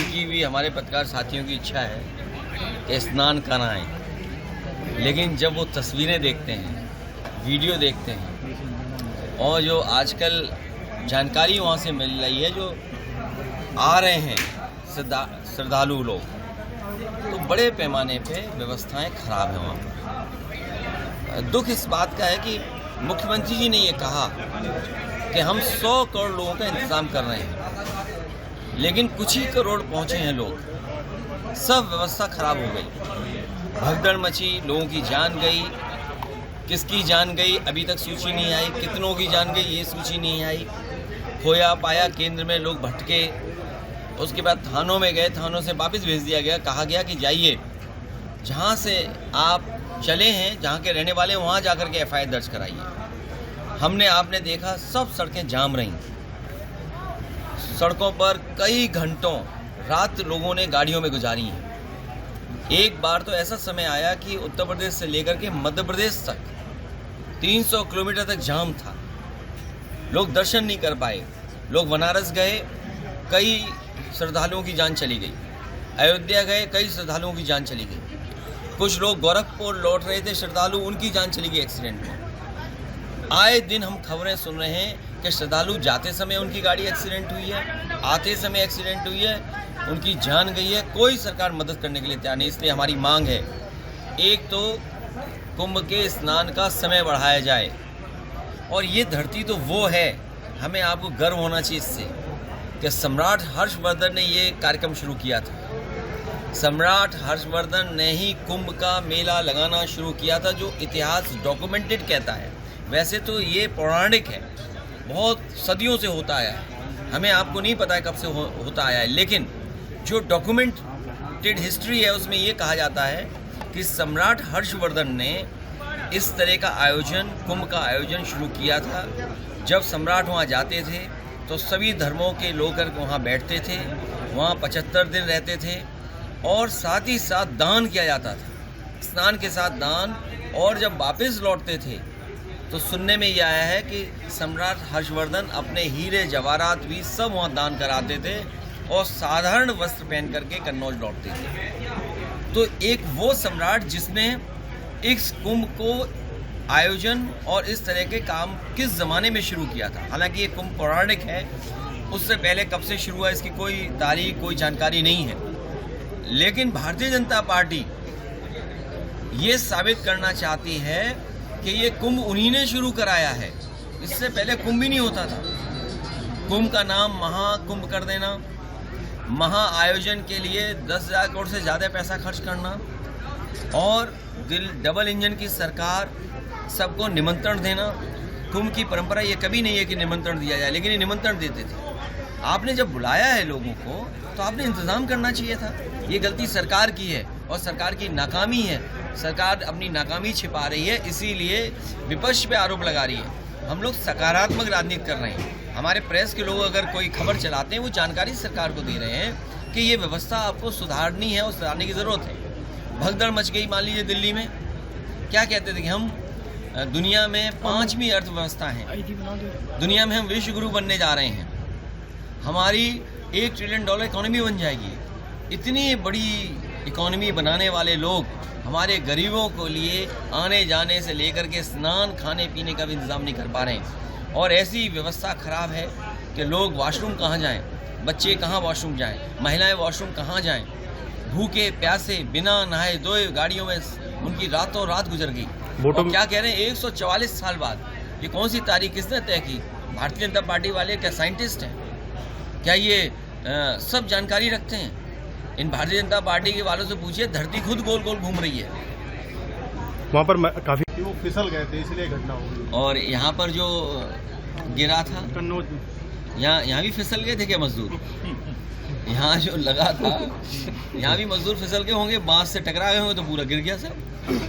की भी हमारे पत्रकार साथियों की इच्छा है कि स्नान कराएं, लेकिन जब वो तस्वीरें देखते हैं, वीडियो देखते हैं और जो आजकल जानकारी वहाँ से मिल रही है, जो आ रहे हैं श्रद्धालु लोग, तो बड़े पैमाने पे व्यवस्थाएं खराब हैं वहाँ पर। दुख इस बात का है कि मुख्यमंत्री जी ने ये कहा कि हम 100 करोड़ लोगों का इंतज़ाम कर रहे हैं, लेकिन कुछ ही करोड़ पहुँचे हैं लोग, सब व्यवस्था खराब हो गई, भगदड़ मची, लोगों की जान गई। किसकी जान गई अभी तक सूची नहीं आई, कितनों की जान गई ये सूची नहीं आई। खोया पाया केंद्र में लोग भटके, उसके बाद थानों में गए, थानों से वापस भेज दिया गया, कहा गया कि जाइए जहाँ से आप चले हैं, जहाँ के रहने वाले वहाँ जाकर के FIR दर्ज कराइए। हमने आपने देखा सब सड़कें जाम रहीं, सड़कों पर कई घंटों रात लोगों ने गाड़ियों में गुजारी हैं। एक बार तो ऐसा समय आया कि उत्तर प्रदेश से लेकर के मध्य प्रदेश तक 300 किलोमीटर तक जाम था, लोग दर्शन नहीं कर पाए। लोग बनारस गए, कई श्रद्धालुओं की जान चली गई। अयोध्या गए, कई श्रद्धालुओं की जान चली गई। कुछ लोग गोरखपुर लौट रहे थे श्रद्धालु, उनकी जान चली गई एक्सीडेंट में। आए दिन हम खबरें सुन रहे हैं कि श्रद्धालु जाते समय उनकी गाड़ी एक्सीडेंट हुई है, आते समय एक्सीडेंट हुई है, उनकी जान गई है। कोई सरकार मदद करने के लिए तैयार नहीं। इसलिए हमारी मांग है, एक तो कुंभ के स्नान का समय बढ़ाया जाए, और ये धरती तो वो है, हमें आपको गर्व होना चाहिए इससे कि सम्राट हर्षवर्धन ने ये कार्यक्रम शुरू किया था। सम्राट हर्षवर्धन ने ही कुंभ का मेला लगाना शुरू किया था, जो इतिहास डॉक्यूमेंटेड कहता है। वैसे तो ये पौराणिक है, बहुत सदियों से होता आया है, हमें आपको नहीं पता है कब से होता आया है, लेकिन जो डॉक्यूमेंटेड हिस्ट्री है उसमें ये कहा जाता है कि सम्राट हर्षवर्धन ने इस तरह का आयोजन, कुंभ का आयोजन शुरू किया था। जब सम्राट वहाँ जाते थे तो सभी धर्मों के लोग वहाँ बैठते थे, वहाँ 75 दिन रहते थे, और साथ ही साथ दान किया जाता था, स्नान के साथ दान। और जब वापस लौटते थे तो सुनने में ये आया है कि सम्राट हर्षवर्धन अपने हीरे जवाहरात भी सब वहाँ दान कराते थे और साधारण वस्त्र पहन करके कन्नौज लौटते थे। तो एक वो सम्राट जिसने इस कुंभ को आयोजन और इस तरह के काम किस ज़माने में शुरू किया था। हालांकि ये कुंभ पौराणिक है, उससे पहले कब से शुरू हुआ इसकी कोई तारीख, कोई जानकारी नहीं है, लेकिन भारतीय जनता पार्टी ये साबित करना चाहती है कि ये कुंभ उन्हीं ने शुरू कराया है। इससे पहले कुंभ ही नहीं होता था। कुंभ का नाम महाकुंभ कर देना, महा आयोजन के लिए 10,000 करोड़ से ज़्यादा पैसा खर्च करना, और डबल इंजन की सरकार, सबको निमंत्रण देना। कुंभ की परंपरा ये कभी नहीं है कि निमंत्रण दिया जाए, लेकिन ये निमंत्रण देते थे। आपने जब बुलाया है लोगों को तो आपने इंतज़ाम करना चाहिए था। ये गलती सरकार की है और सरकार की नाकामी है। सरकार अपनी नाकामी छिपा रही है, इसीलिए विपक्ष पे आरोप लगा रही है। हम लोग सकारात्मक राजनीति कर रहे हैं। हमारे प्रेस के लोग अगर कोई खबर चलाते हैं, वो जानकारी सरकार को दे रहे हैं कि ये व्यवस्था आपको सुधारनी है और सुधारने की ज़रूरत है। भगदड़ मच गई, मान लीजिए दिल्ली में, क्या कहते थे कि हम दुनिया में 5वीं अर्थव्यवस्था हैं, दुनिया में हम विश्व गुरु बनने जा रहे हैं, हमारी $1 ट्रिलियन इकोनॉमी बन जाएगी। इतनी बड़ी इकोनॉमी बनाने वाले लोग हमारे गरीबों को लिए आने जाने से लेकर के स्नान, खाने पीने का भी इंतज़ाम नहीं कर पा रहे हैं। और ऐसी व्यवस्था ख़राब है कि लोग वॉशरूम कहाँ जाएं, बच्चे कहाँ वॉशरूम जाएं, महिलाएं वॉशरूम कहाँ जाएं, भूखे प्यासे बिना नहाए धोए गाड़ियों में उनकी रातों रात गुजर गई। और क्या कह रहे हैं 144 साल बाद, ये कौन सी तारीख किसने तय की? भारतीय जनता पार्टी वाले क्या साइंटिस्ट हैं? क्या ये सब जानकारी रखते हैं? इन भारतीय जनता पार्टी के वालों से पूछिए, धरती खुद गोल गोल घूम रही है। वहाँ पर काफी वो फिसल गए थे, इसलिए घटना हो गई। और यहाँ पर जो गिरा था कन्नौज, यहाँ भी फिसल गए थे क्या मजदूर? यहाँ जो लगा था यहाँ भी मजदूर फिसल गए होंगे, बांस से टकरा गए होंगे तो पूरा गिर गया सब।